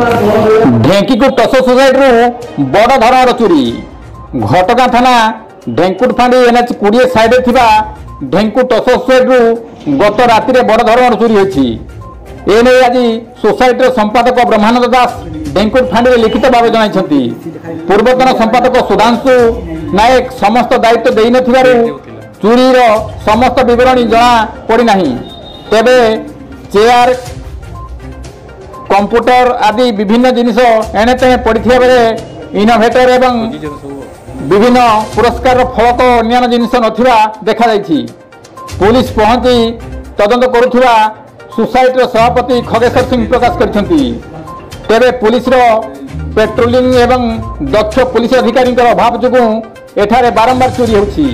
ढेंकीकुट टसो society बड़ धरण चोरी घटगाँ थाना ढेंकुट फांडी एनएच 20 साइड ढेंकुट टसो सोसाइटी गत राति बड़ धरण चोरी होती एने आज सोसाइटर संपादक ब्रह्मानंद दास ढेंकुट फांडी लिखित भाव जन पूर्वतन संपादक सुधांशु नायक समस्त दायित्व दे चोरीर समस्त विवरणी जना पड़ना तेरे चेयर कंप्यूटर आदि विभिन्न जिनिस एणे तेणे पड़िथिया बेले इनोवेटर एवं विभिन्न पुरस्कार फलक अन्य जिनिस नथिबा देखा जायछि। पुलिस पहुंची तदंत करुथिबा सोसाइटीर सभापति खगेश्वर सिंह प्रकाश करछन्ति। तेरे पुलिस पेट्रोलिंग एवं दक्ष पुलिस अधिकारी अभाव जोगु एठारे बारंबार चोरी होछि।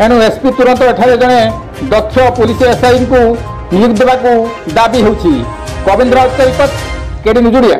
एणु एसपी तुरंत एठारे जने दक्ष पुलिस एसआई को नियुक्त देबाकू दाबी होछि। गोविंद राउत रिपोर्ट केडी निजुड़िया।